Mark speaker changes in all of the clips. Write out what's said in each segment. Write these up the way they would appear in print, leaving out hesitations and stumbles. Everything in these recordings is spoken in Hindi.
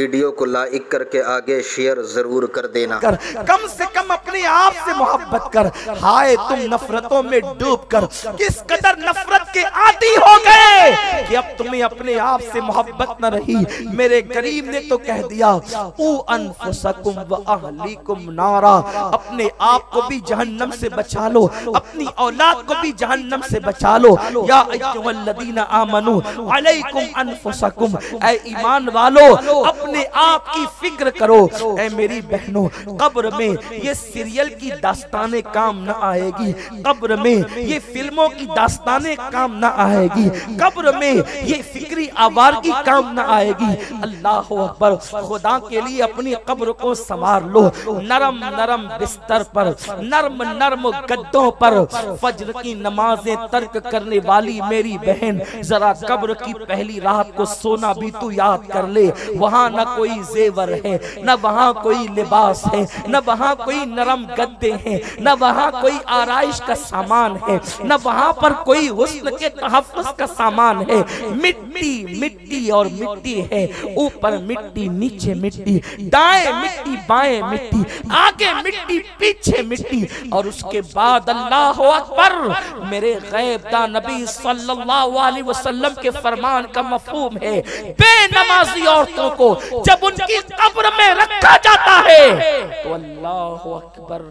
Speaker 1: वीडियो को लाइक करके आगे शेयर जरूर कर देना।
Speaker 2: कम से कम अपने आप से मोहब्बत कर। हाय तुम नफरतों में डूब कर किस कदर नफरत के आदी हो गए कि अब तुम्हें अपने आप से मोहब्बत न रही। मेरे करीम ने तो कह दिया ऊ अनफुसकुम व अहलीकुम नारा, अपने आप को भी जहन्नम से बचा लो, अपनी औलाद को भी जहन्नम से बचा लो। या अय्युहल्लज़ीना आमनू अलैकुम अनफुसकुम, ऐ ईमान वालो अपने आप की फिक्र करो। ऐ मेरी बहनों, कब्र में ये सीरियल की दास्तानें काम न आएगी, कब्र में ये फिल्मों की दास्तानें काम न आएगी, कब्र में ये फिक्री आवारगी काम न आएगी। अल्लाह अकबर। खुदा के लिए अपनी कब्र को संवार लो। नरम नरम बिस्तर पर, नरम नरम गद्दों पर फज्र की नमाजें तर्क करने वाली मेरी बहन, जरा कब्र की पहली रात को सोना भी तू याद कर ले। वहाँ न कोई जेवर है, न वहाँ कोई लिबास है, न वहाँ कोई नरम गद्दे हैं, न वहाँ कोई आराइश का सामान है, न वहाँ पर कोई हुस्न के तहफ्फुज़ का सामान है। मिट्टी मिट्टी और मिट्टी है, ऊपर मिट्टी नीचे मिट्टी, दाएं मिट्टी बाएं मिट्टी, आगे मिट्टी पीछे मिट्टी। और उसके बाद अल्लाह अकबर, मेरे गैबदा नबी सल्लल्लाहु अलैहि वसल्लम के फरमान का मफहूम है, बेनमाजी औरतों को जब उनकी कब्र में रखा जाता है तो अल्लाह अकबर,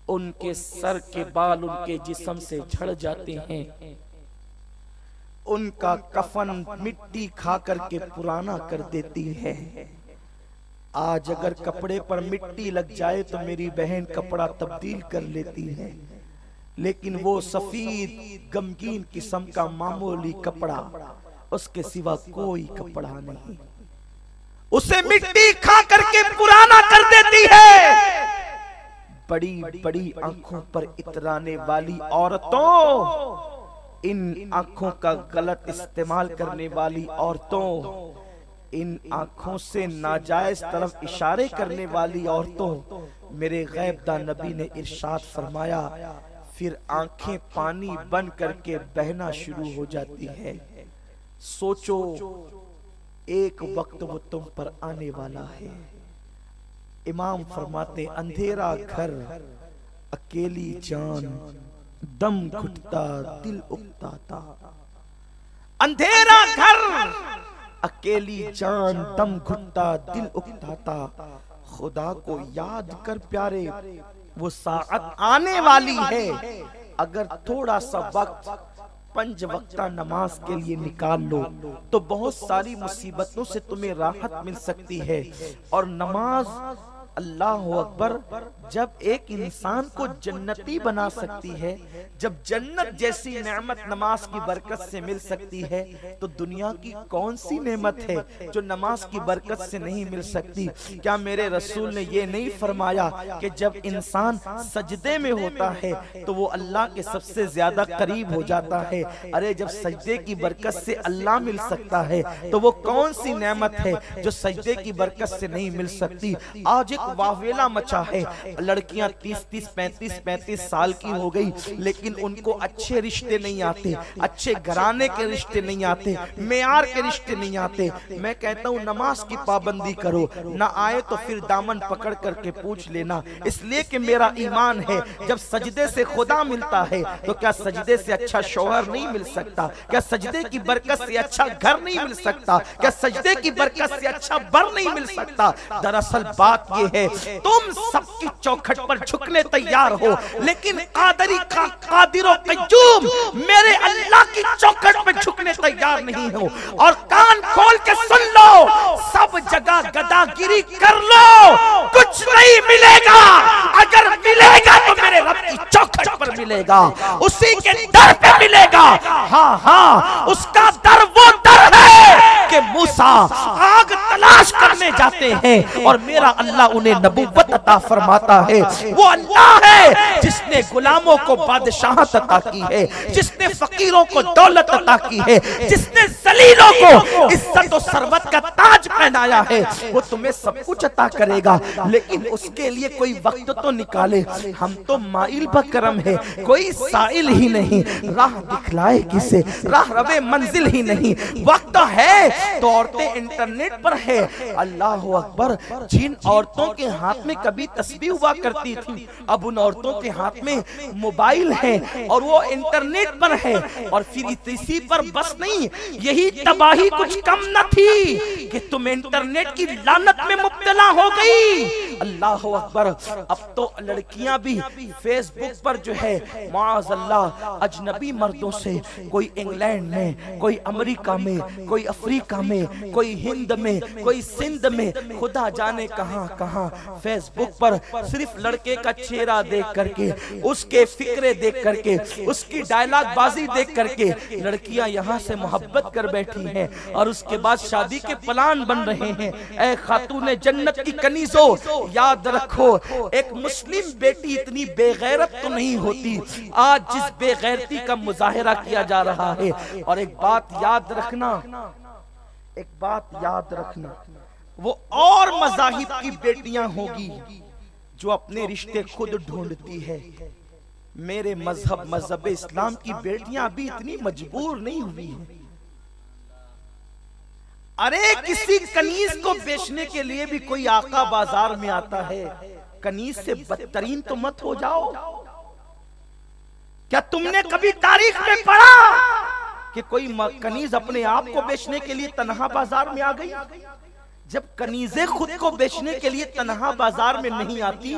Speaker 2: उनके सर के बाल उनके जिस्म से झड़ जाते हैं, उनका कफन मिट्टी खा करके पुराना कर देती है। आज अगर कपड़े पर मिट्टी लग जाए तो मेरी बहन कपड़ा तब्दील कर लेती है, लेकिन वो सफेद गमगीन किस्म का मामूली कपड़ा, उसके सिवा कोई कपड़ा नहीं, उसे मिट्टी खा करके पुराना कर देती है। बड़ी बड़ी आंखों पर इतराने वाली औरतों, इन आंखों का गलत इस्तेमाल करने वाली औरतों, इन आंखों से नाजायज तरफ इशारे करने वाली औरतों, मेरे गैबदा नबी ने इरशाद फरमाया, फिर आंखें पानी बन करके बहना शुरू हो जाती है। सोचो एक वक्त वो तुम पर आने वाला है। इमाम फरमाते, अंधेरा घर अकेली जान, दम घुटता दिल उकताता। अंधेरा घर अकेली जान, दम घुटता दिल उकताता। खुदा को याद कर प्यारे, वो साअत आने वाली है। अगर थोड़ा सा वक्त पंज वक्ता नमाज के लिए निकाल लो तो बहुत सारी मुसीबतों से तुम्हें राहत मिल सकती है। और नमाज अल्लाह अकबर जब एक इंसान को जन्नती बना सकती है, जब जन्नत जैसी नेमत नमाज की बरकत से मिल सकती है, तो दुनिया की कौन सी नेमत है जो नमाज की बरकत से नहीं मिल सकती। क्या मेरे रसूल ने ये नहीं फरमाया कि जब इंसान सजदे में होता है तो वो अल्लाह के सबसे ज्यादा करीब हो जाता है। अरे जब सजदे की बरकत से अल्लाह मिल सकता है तो वो कौन सी नेमत है जो सजदे की बरकत से नहीं मिल सकती। आज वावेला मचा है, लड़कियां 30-30, 35-35 साल की हो गई, लेकिन उनको अच्छे रिश्ते नहीं आते, अच्छे घराने के रिश्ते नहीं आते, मेयार के रिश्ते नहीं आते। मैं कहता हूं नमाज की पाबंदी करो, ना आए तो फिर दामन पकड़ करके पूछ लेना, इसलिए कि मेरा ईमान है जब सजदे से खुदा मिलता है तो क्या सजदे से अच्छा शौहर नहीं मिल सकता? क्या सजदे की बरकत से अच्छा घर नहीं मिल सकता? क्या सजदे की बरकत से अच्छा बर नहीं मिल सकता? दरअसल बात यह है, तुम सबकी चौखट पर झुकने तैयार हो, लेकिन कादरी का कादिरो कय्यूम मेरे अल्लाह की चौखट पर झुकने तैयार नहीं हो। और कान खोल के सुन लो, सब जगह गदागिरी कर लो, कुछ नहीं मिलेगा। अगर मिलेगा तो मेरे रब की चौखट पर मिलेगा, उसी के दर पे मिलेगा। हाँ हाँ, उसका दर वो दर है कि मूसा आग तलाश करने जाते हैं और मेरा अल्लाह उन्हें नबुव्वत अता फरमाता है। वो अल्लाह है जिसने गुलामों को बादशाहत अता की है, जिसने फकीरों को दौलत अता की है, जिसने जलीलों को इज्जत और सरवत का ताज पहनाया है। वो तुम्हें सब कुछ अता करेगा, लेकिन उसके लिए कोई वक्त तो निकाले। हम तो माइल बकरम है, कोई साइल ही नहीं, राह दिखलाए किसे, राह रवे मंजिल ही नहीं। वक्त है तो औरतें इंटरनेट पर है। अल्लाह अकबर, जिन औरतों के हाथ में कभी तस्बीह हुआ करती थी, अब उन औरतों के हाथ में मोबाइल है और वो इंटरनेट पर है। और फिर इसी पर बस नहीं, यही तबाही कुछ कम न थी कि तुम इंटरनेट की लानत में मुब्तला हो गई। अल्लाह अकबर, अब तो लड़कियां भी फेसबुक पर जो है माअज़ल्लाह अजनबी मर्दों से, कोई इंग्लैंड में, कोई अमेरिका में, कोई अफ्रीका में, कोई हिंद में, कोई सिंध में, खुदा जाने कहां कहां फेसबुक पर सिर्फ लड़के का चेहरा देख करके, उसके फिक्रे देख करके, उसकी डायलॉग बाजी देख करके लड़कियां यहां से मोहब्बत कर बैठी हैं और उसके बाद शादी के प्लान बन रहे हैं। ऐ खातूने जन्नत की कनीज़ो, याद रखो एक मुस्लिम बेटी इतनी बेगैरत तो नहीं होती आज जिस बेगैरती का मुजाहिरा किया जा रहा है। और एक बात याद रखना, एक बात याद रखना, वो और मज़ाहिब की बेटियां होगी जो अपने रिश्ते खुद ढूंढती है। मेरे मजहब इस्लाम की बेटियां अभी इतनी मजबूर नहीं हुई है। अरे किसी कनीज को बेचने के लिए भी कोई आका बाजार में आता है, कनीज से बदतरीन तो मत हो जाओ। क्या तुमने कभी तारीख में पढ़ा कि कोई कनीज अपने आप को बेचने के लिए तन्हा बाजार में आ गई? जब कनीजें खुद को बेचने के लिए तन्हा बाजार में नहीं आती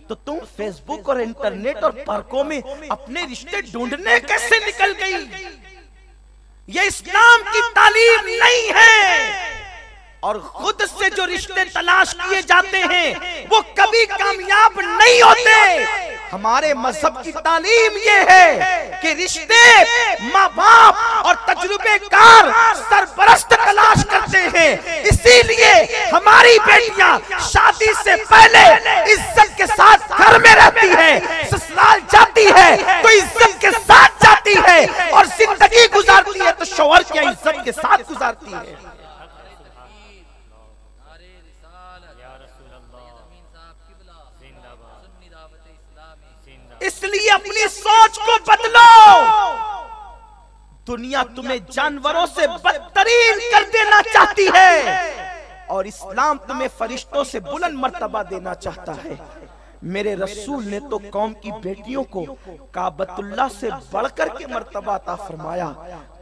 Speaker 2: तो तुम फेसबुक और इंटरनेट और पार्कों में अपने रिश्ते ढूंढने कैसे निकल गई? ये इस्लाम की तालीम नहीं है। और खुद से जो रिश्ते तलाश किए जाते हैं वो कभी कामयाब नहीं होते। हमारे मजहब की तालीम ये है कि रिश्ते माँ बाप और तजुर्बेकार सरपरस्त तलाश करते हैं। इसीलिए हमारी बेटियां शादी से पहले इज्जत के साथ घर में रहती है, ससुराल जाती है तो इज्जत के साथ जाती है और जिंदगी गुजारती है तो शौहर की इज्जत के साथ गुजारती है। इसलिए अपनी सोच को बदलो। दुनिया तुम्हें जानवरों से बदतरीन कर देना चाहती है और इस्लाम तुम्हें फरिश्तों से बुलंद मर्तबा देना चाहता है। मेरे रसूल ने तो कौम की बेटियों को काबतुल्लाह से बढ़कर के मर्तबा अता फरमाया।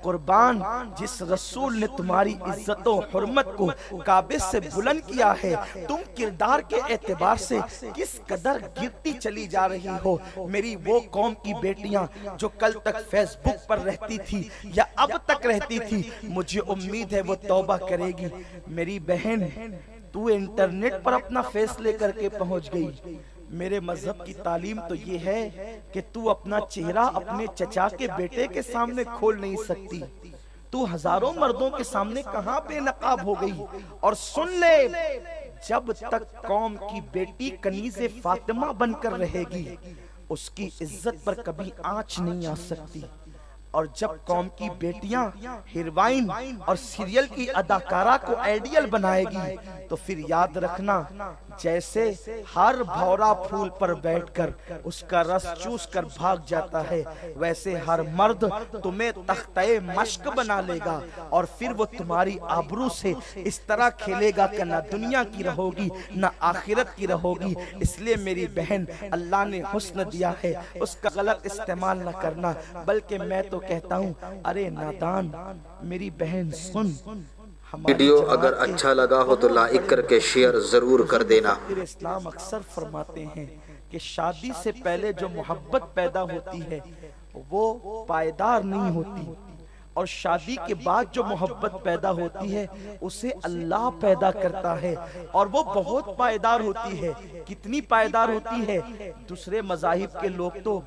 Speaker 2: कुर्बान जिस रसूल ने तुम्हारी इज्जत और हुर्मत को काबे से बुलंद किया है, तुम किरदार के एतबार से किस कदर गिरती चली जा रही हो। मेरी वो कौम की बेटियां जो कल तक फेसबुक पर रहती थी या अब तक रहती थी, मुझे उम्मीद है वो तौबा करेगी। मेरी बहन, तू इंटरनेट पर अपना फेस लेकर के पहुंच गई। मेरे मजहब की तालीम तो ये है कि तू अपना चेहरा अपने चचा के बेटे के सामने खोल नहीं सकती। तू हजारों मर्दों के सामने कहां बेनकाब हो गई। और सुन ले, जब तक कौम की बेटी कनीज़े फातिमा बनकर रहेगी उसकी इज्जत पर कभी आंच नहीं आ सकती। और जब कौम की बेटियां हीरोइन और सीरियल की अदाकारा को आइडियल बनाएगी तो फिर याद रखना, जैसे हर भौरा फूल पर बैठकर उसका रस चूस कर भाग जाता है, वैसे हर मर्द तुम्हें तख्ते मश्क बना लेगा और फिर वो तुम्हारी आबरू से इस तरह खेलेगा कि ना दुनिया की रहोगी ना आखिरत की रहोगी। इसलिए मेरी बहन, अल्लाह ने हुस्न दिया है, उसका गलत इस्तेमाल न करना। बल्कि मैं तो कहता हूँ, अरे नादान मेरी बहन सुन,
Speaker 1: वीडियो अगर अच्छा लगा हो तो लाइक करके शेयर जरूर कर देना।
Speaker 2: इस्लाम अक्सर फरमाते हैं कि शादी से पहले जो मोहब्बत पैदा होती है वो पायदार नहीं होती और शादी के बाद जो मोहब्बत पैदा होती है उसे अल्लाह पैदा करता है और वो बहुत पायदार होती है। कितनी पायदार होती है? दूसरे मज़ाहिब के लोग तो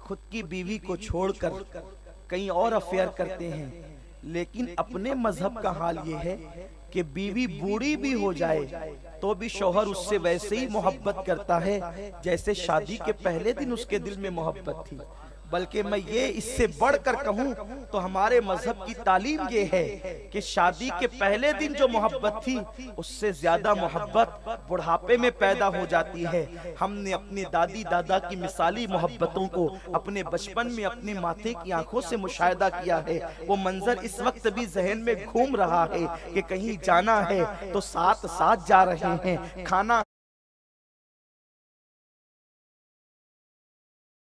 Speaker 2: खुद की बीवी को छोड़कर कहीं और अफेयर करते हैं, लेकिन अपने मजहब का हाल ये है कि बीवी बूढ़ी भी हो जाए तो भी शौहर उससे वैसे ही मोहब्बत करता है जैसे शादी के पहले दिन उसके दिल में मोहब्बत थी। बल्कि मैं ये इससे बढ़कर कहूं तो हमारे मजहब की तालीम ये है कि शादी के पहले दिन जो मोहब्बत थी उससे ज्यादा मोहब्बत बुढ़ापे में पैदा हो जाती है। हमने अपने दादी दादा की मिसाली मोहब्बतों को अपने बचपन में अपने माथे की आंखों से मुशाहिदा किया है। वो मंजर इस वक्त भी जहन में घूम रहा है कि कहीं जाना है तो साथ साथ जा रहे हैं, खाना